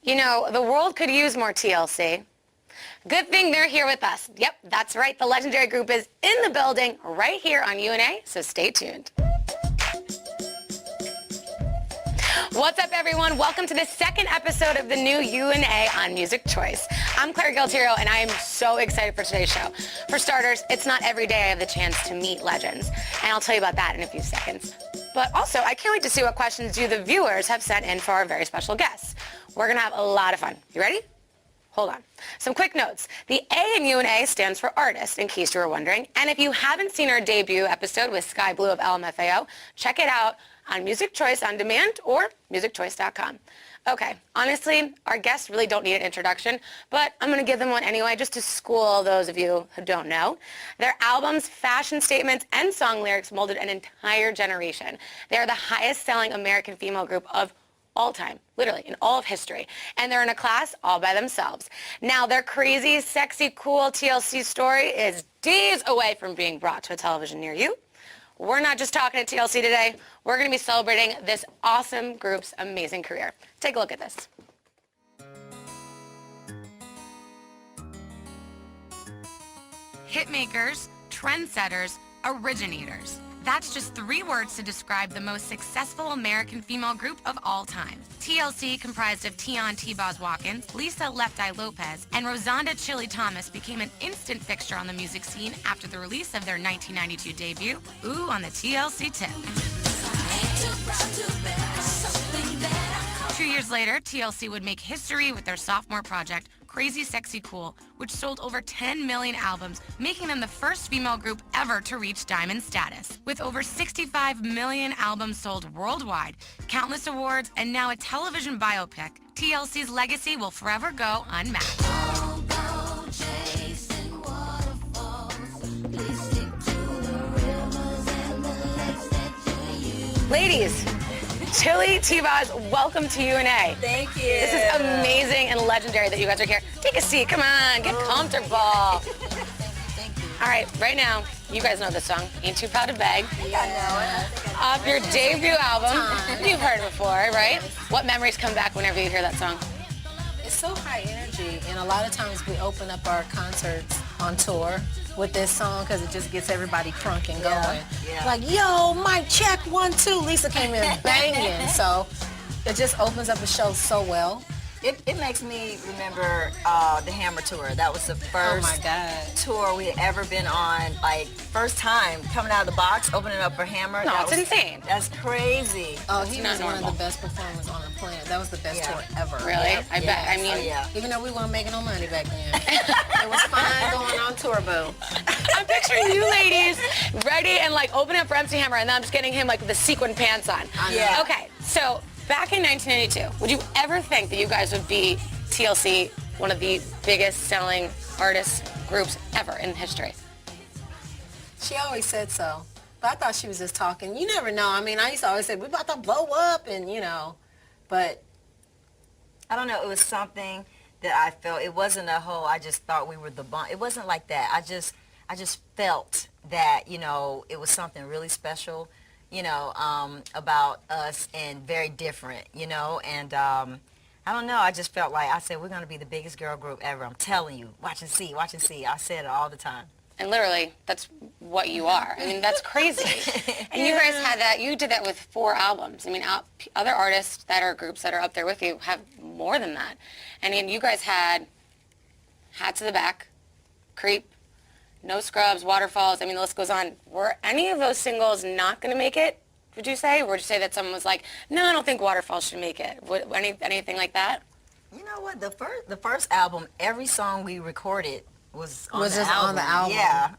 You know, the world could use more TLC. Good thing they're here with us. Yep, that's right. The legendary group is in the building right here on UNA, so stay tuned. What's up, everyone? Welcome to the second episode of the new UNA on Music Choice. I'm Claire Gualtiero, and I am so excited for today's show. For starters, it's not every day I have the chance to meet legends, and I'll tell you about that in a few seconds. But also, I can't wait to see what questions you, the viewers, have sent in for our very special guests. We're going to have a lot of fun. You ready? Hold on. Some quick notes. The A in UNA stands for artist, in case you were wondering. And if you haven't seen our debut episode with Sky Blue of LMFAO, check it out on Music Choice On Demand or musicchoice.com. Okay, honestly, our guests really don't need an introduction, but I'm going to give them one anyway, just to school those of you who don't know. Their albums, fashion statements, and song lyrics molded an entire generation. They are the highest-selling American female group of all time, literally, in all of history. And they're in a class all by themselves. Now, their crazy, sexy, cool TLC story is days away from being brought to a television near you. We're not just talking to TLC today. We're going to be celebrating this awesome group's amazing career. Take a look at this. Hitmakers, trendsetters, originators. That's just 3 words to describe the most successful American female group of all time. TLC, comprised of Tion T-Boz Watkins, Lisa Left Eye Lopez, and Rosanda Chili Thomas, became an instant fixture on the music scene after the release of their 1992 debut, Ooh on the TLC Tip. 2 years later, TLC would make history with their sophomore project, Crazy Sexy Cool, which sold over 10 million albums, making them the first female group ever to reach diamond status. With over 65 million albums sold worldwide, countless awards, and now a television biopic, TLC's legacy will forever go unmatched. Ladies, Chili T-Boz, welcome to UNA. Thank you. This is amazing and legendary that you guys are here. Take a seat, come on, get comfortable. Thank you. All right, right now, you guys know this song, Ain't Too Proud to Beg. I know it. Off your debut album. You've heard it before, right? What memories come back whenever you hear that song? It's so high energy, and a lot of times we open up our concerts on tour with this song because it just gets everybody crunk and going. Yeah. Like, yo, mic check, 1, 2. Lisa came in banging, so it just opens up the show so well. It makes me remember the Hammer tour. That was the first Oh my God. tour we had ever been on. Like, first time coming out of the box, opening up for Hammer. No, that it's insane. That's crazy. Oh, he not was one of normal. the best performers on the planet. That was the best tour ever. Really? Yep. I bet. I mean, yeah. Even though we weren't making no money back then. It was fine going on tour, boo. I'm picturing you ladies ready and like opening up for MC Hammer, and then I'm just getting him like the sequin pants on. Yeah. Okay, so back in 1992, would you ever think that you guys would be TLC, one of the biggest selling artist groups ever in history? She always said so. But I thought she was just talking. You never know. I mean, I used to always say, we're about to blow up, and, you know. But I don't know. It was something that I felt. It wasn't a whole, I just thought we were the bomb. It wasn't like that. I just felt that, you know, it was something really special, you know, about us and very different, you know. And I don't know. I just felt like I said, we're going to be the biggest girl group ever. I'm telling you. Watch and see. Watch and see. I said it all the time. And literally, that's what you are. I mean, that's crazy. And you guys had that, you did that with 4 albums. I mean, other artists that are groups that are up there with you have more than that. I mean, you guys had Hat to the Back, Creep, No Scrubs, Waterfalls. I mean, the list goes on. Were any of those singles not going to make it, would you say? Or would you say that someone was like, no, I don't think Waterfalls should make it? Anything like that? You know what? The first album, every song we recorded was on the album. Yeah.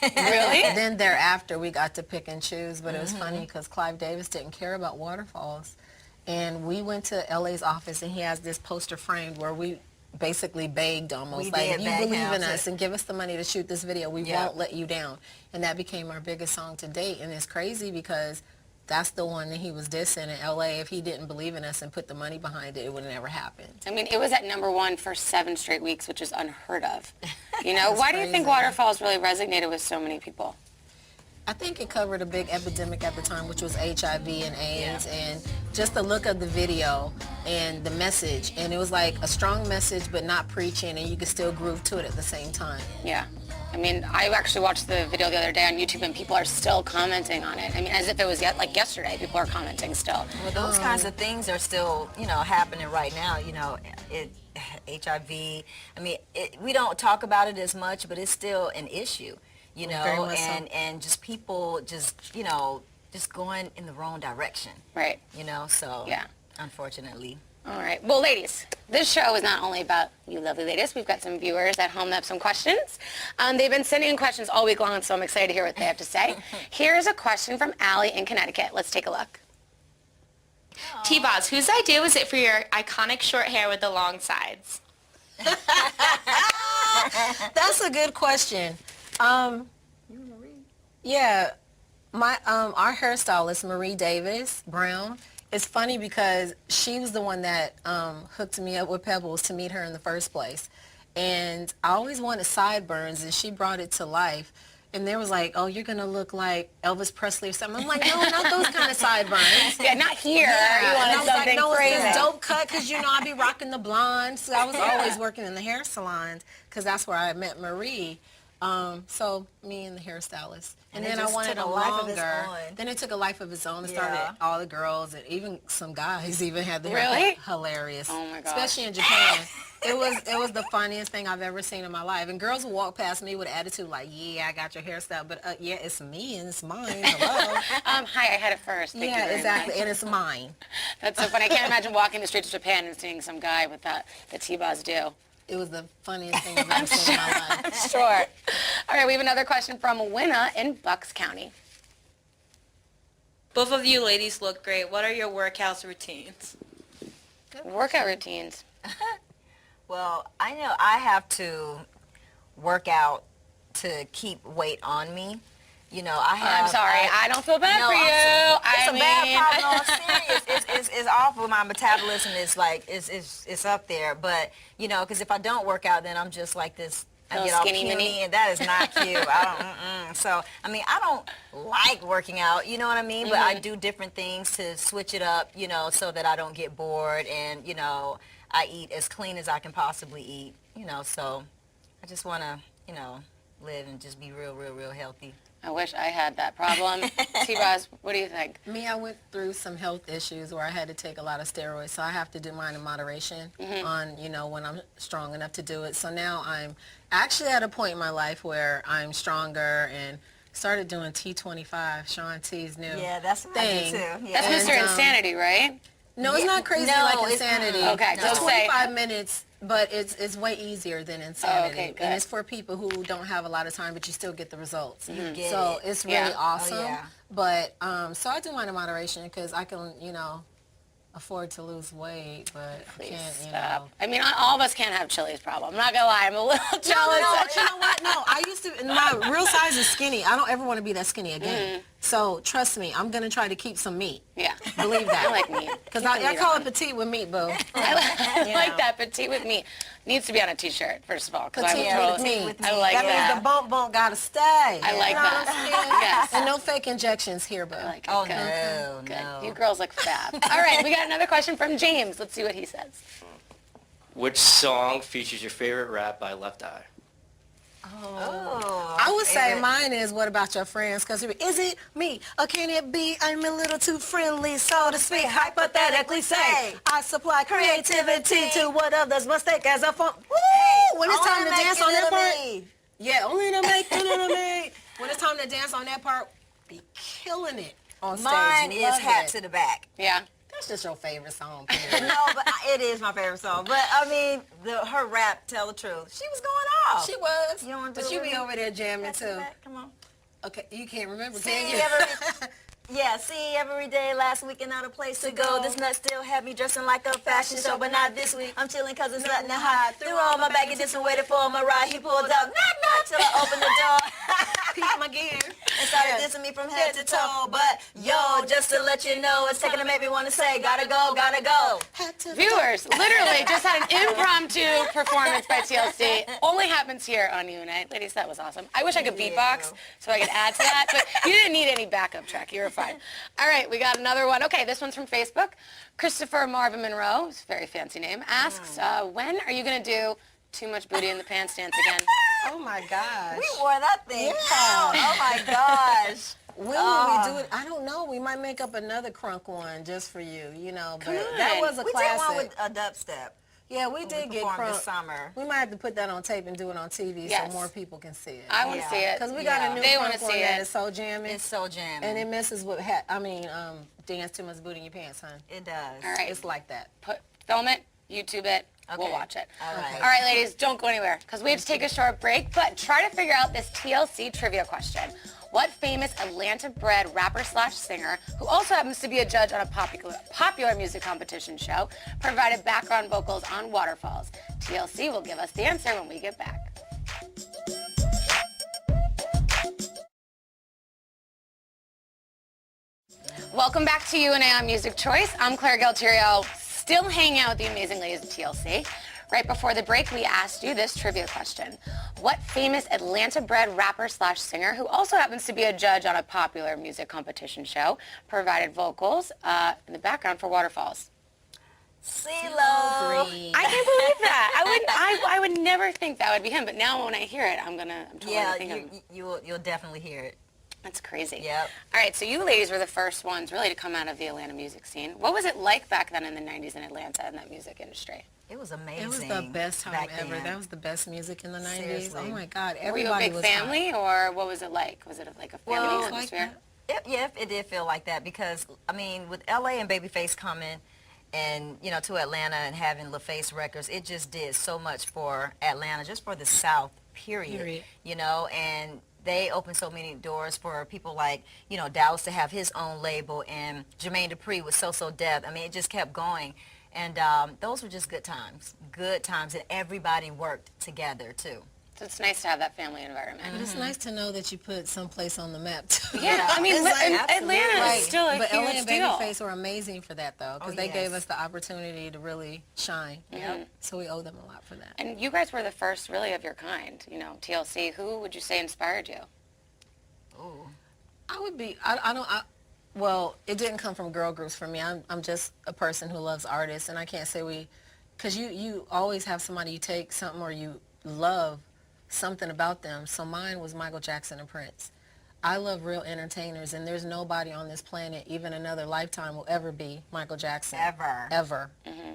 Really? then thereafter, we got to pick and choose. But it was funny because Clive Davis didn't care about Waterfalls. And we went to LA's office, and he has this poster framed where we basically begged almost. We like, did if you beg believe him in to- us and give us the money to shoot this video, we won't let you down. And that became our biggest song to date. And it's crazy because that's the one that he was dissing in LA. If he didn't believe in us and put the money behind it, it would have never happened. I mean, it was at #1 for 7 straight weeks, which is unheard of. You know, That's why do you think crazy. Waterfalls really resonated with so many people? I think it covered a big epidemic at the time, which was HIV and AIDS, and just the look of the video and the message. And it was like a strong message, but not preaching, and you could still groove to it at the same time. Yeah. I mean, I actually watched the video the other day on YouTube, and people are still commenting on it. I mean, as if it was like yesterday, people are commenting still. Well, those kinds of things are still, happening right now. HIV. I mean, we don't talk about it as much, but it's still an issue. And just people just going in the wrong direction. Right. So yeah, unfortunately. All right. Well, ladies, this show is not only about you lovely ladies. We've got some viewers at home that have some questions. They've been sending in questions all week long, so I'm excited to hear what they have to say. Here's a question from Allie in Connecticut. Let's take a look. T-Boz, whose idea was it for your iconic short hair with the long sides? That's a good question. Yeah, our hairstylist, Marie Davis Brown, it's funny because she was the one that hooked me up with Pebbles to meet her in the first place. And I always wanted sideburns, and she brought it to life. And they was like, oh, you're going to look like Elvis Presley or something. I'm like, no, not those kind of sideburns. Yeah, not here. Yeah. You And I wanted was like, something no, it's crazy. this dope cut because, I be rocking the blonde. So I was always working in the hair salons because that's where I met Marie. So me and the hairstylist. And then I wanted a longer. Then it took a life of its own. It started all the girls and even some guys even had the hair. Really? Hilarious. Oh my gosh. Especially in Japan. It was the funniest thing I've ever seen in my life. And girls would walk past me with an attitude like, yeah, I got your hairstyle, but yeah, it's me and it's mine. Hello. Hi, I had it first. Thank you very exactly. much. And it's mine. That's so funny. I can't imagine walking the streets of Japan and seeing some guy with the T-Boz do. It was the funniest thing I've ever seen in my life. Sure. All right, we have another question from Winna in Bucks County. Both of you ladies look great. What are your workout routines? Workout routines. Well, I know I have to work out to keep weight on me. I'm sorry. I don't feel bad for you. It's a bad problem. No, I'm serious. It's awful. My metabolism is like, it's up there. But, because if I don't work out, then I'm just like this. I get all puny, and that is not cute. So, I don't like working out, you know what I mean? But I do different things to switch it up, so that I don't get bored, and, I eat as clean as I can possibly eat, so I just want to, live and just be real healthy. I wish I had that problem. T-Boz, what do you think? Me, I went through some health issues where I had to take a lot of steroids, so I have to do mine in moderation on, when I'm strong enough to do it. So now I'm actually at a point in my life where I'm stronger and started doing T25, Sean T's new that's what I do too. Yeah. That's Mr. Insanity, right? No, it's not crazy like Insanity. Okay, it's 25 minutes, but it's way easier than Insanity. Okay, good. And it's for people who don't have a lot of time, but you still get the results. Get so it. it's really awesome. Oh, yeah. But so I do mine in moderation because I can, afford to lose weight, but Please I can't, stop. I mean, all of us can't have Chili's problem. I'm not gonna lie, I'm a little jealous. No, you know what? No, I used to, my real size is skinny. I don't ever want to be that skinny again. So trust me, I'm going to try to keep some meat. Yeah. Believe that. I like meat. Because I call it petite with meat, boo. I like that, petite with meat. Needs to be on a t-shirt, first of all. Petite with meat. I like that. that. Means the bump got to stay. I like that. Yes. And no fake injections here, boo. I like it. Oh, Good. no. Good. You girls look fab. All right, we got another question from James. Let's see what he says. Which song features your favorite rap by Left Eye? I would say mine is What About Your Friends? Because is it me or can it be I'm a little too friendly, so to speak, hypothetically say I supply creativity to what others mistake as a fun. Woo! When it's time to dance on that part. Yeah, only to make it to me. When it's time to dance on that part, be killing it on stage. Mine is Love Hat it. to the Back. Yeah. That's just your favorite song. No, but it is my favorite song. But I mean, her rap, tell the truth. She was going off. She was. You don't wanna do But it you with be me? over there jamming Hat to the too. Back, come on. Okay, you can't remember, See can you? every day, last week and not a place to go. This nut still had me dressing like a fashion show, but not this week. I'm chilling cause there's nothing to hide. Threw all my baggages and waited for my ride. He pulled up, knock, knock, till I opened the door. peep my gear. And started dissing me from head to toe. But yo, just to let you know, it's taking to make me want to say, gotta go, gotta go. Viewers, literally just had an impromptu performance by TLC. Only happens here on UNA. Ladies, that was awesome. I wish I could beatbox so I could add to that, but you didn't need any backup track. You were fine. All right, we got another one. Okay, this one's from Facebook. Christopher Marvin Monroe, it's a very fancy name, asks, when are you going to do Too Much Booty in the Pants dance again? Oh my gosh. We wore that thing out. Oh my gosh. When will we do it? I don't know. We might make up another crunk one just for you, you know. But that was a We classic. did one with a dubstep. Yeah, we did get performed crunk. this summer. We might have to put that on tape and do it on TV Yes. so more people can see it. I want to see it. Because we got a new They wanna crunk one see that it. is so jammy. It's so jamming. And it messes with, dance too much booty in your pants, hon. It does. All right. It's like that. Film it, YouTube it, we'll Okay. watch it. All right. All right, ladies, don't go anywhere because we have to take a short break, but try to figure out this TLC trivia question. What famous Atlanta-bred rapper/singer, who also happens to be a judge on a popular music competition show, provided background vocals on Waterfalls? TLC will give us the answer when we get back. Welcome back to UNA on Music Choice. I'm Claire Galterio, still hanging out with the amazing ladies of TLC. Right before the break, we asked you this trivia question. What famous Atlanta-bred rapper/singer, who also happens to be a judge on a popular music competition show, provided vocals in the background for Waterfalls? CeeLo. I can't believe that. I would never think that would be him, but now when I hear it, I'm totally Yeah, thinking. you'll definitely hear it. That's crazy. Yep. All right, so you ladies were the first ones really to come out of the Atlanta music scene. What was it like back then in the 90s in Atlanta in that music industry? It was amazing. It was the best time back ever. then. That was the best music in the 90s. Seriously. Oh my God, Were you a everybody big was family, or what was it like? Was it like a family Well, atmosphere? Yeah, it did feel like that because, I mean, with LA and Babyface coming and, you know, to Atlanta and having LaFace Records, it just did so much for Atlanta, just for the South, period. You know, and they opened so many doors for people like, you know, Dallas to have his own label and Jermaine Dupri with So Death. I mean, it just kept going. And those were just good times, and everybody worked together, too. So it's nice to have that family environment. But it's nice to know that you put someplace on the map, too. Yeah, I mean, It's like, Atlanta Right. is still a But LA huge and deal. Babyface were amazing for that, though, because they gave yes. us the opportunity to really shine. So we owe them a lot for that. And you guys were the first, really, of your kind. You know, TLC. Who would you say inspired you? Ooh. I would be, well, it didn't come from girl groups for me. I'm just a person who loves artists, and I can't say because you always have somebody you take something or you love something about them. So mine was Michael Jackson and Prince. I love real entertainers, and there's nobody on this planet, even another lifetime, will ever be Michael Jackson. Ever. Ever.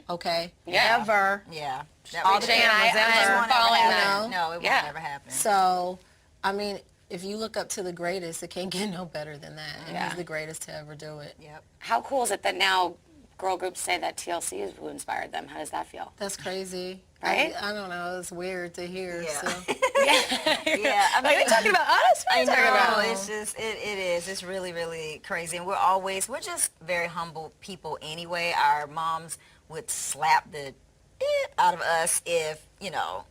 Okay? Yeah. Ever. Yeah. All the Jane, cameras I'm ever. following happen. that. No, it won't Yeah. ever happen. So, I mean, if you look up to the greatest, it can't get no better than that. And Yeah. he's the greatest to ever do it. Yep. How cool is it that now girl groups say that TLC is who inspired them? How does that feel? That's crazy. Right? I don't know. It's weird to hear. Yeah. So. Yeah. I Like, mean, they talking about us? What are I you talking know, about? it's just, it is. It's really, really crazy. And we're just very humble people anyway. Our moms would slap the out of us if, you know,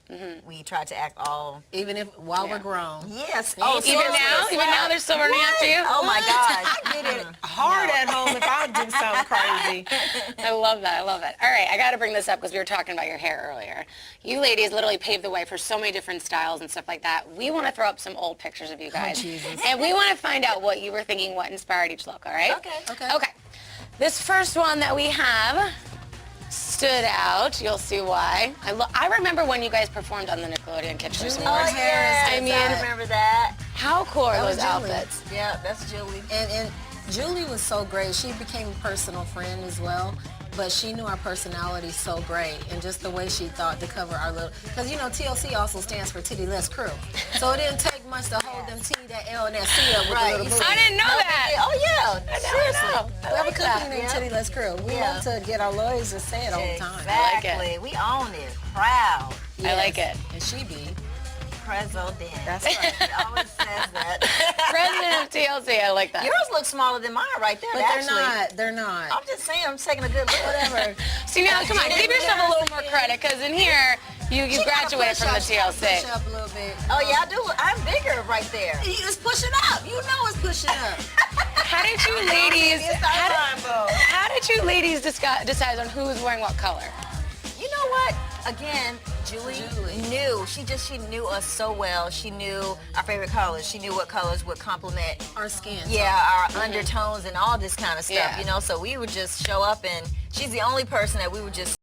we tried to act all... Even if while we're grown. Yes. Even now they're still running after you? Oh, my God. I get it hard at home if I do something crazy. I love that. I love it. All right, I got to bring this up because we were talking about your hair earlier. You ladies literally paved the way for so many different styles and stuff like that. We want to throw up some old pictures of you guys. Jesus. And we want to find out what you were thinking, what inspired each look, all right? Okay. Okay. This first one that we have stood out. You'll see why. I remember when you guys performed on the Nickelodeon Kids Choice Julie Awards. Oh, yes. I mean, I remember that. how cool are That those was Julie. outfits? Yeah, that's Julie. And Julie was so great. She became a personal friend as well. But she knew our personality so great, and just the way she thought to cover our little, because you know TLC also stands for Titty Less Crew, so it didn't take much to hold them T, that L, and that C up with Right. the little booty. I didn't know that. Oh, yeah. Seriously. We have a company named Yeah. Titty Less Crew. We Yeah. love to get our lawyers to say it all the time. Exactly. We own it. Proud. I like it. And she be. President. That's right. She always says that. President of TLC, I like that. Yours look smaller than mine right there, But actually. they're not. I'm just saying, I'm taking a good look. Whatever. See, now, come on, give yourself a little more credit, because in here, You She gotta graduated push from the up, she gotta TLC. Push up a little bit. Oh yeah, I do. I'm bigger right there. It's pushing up. You know it's pushing up. How did you ladies? It's our time, bro. How did you ladies decide on who was wearing what color? You know what? Again, Julie knew. She knew us so well. She knew our favorite colors. She knew what colors would complement Our skin. our undertones and all this kind of stuff, Yeah. you know. So we would just show up, and she's the only person that we would just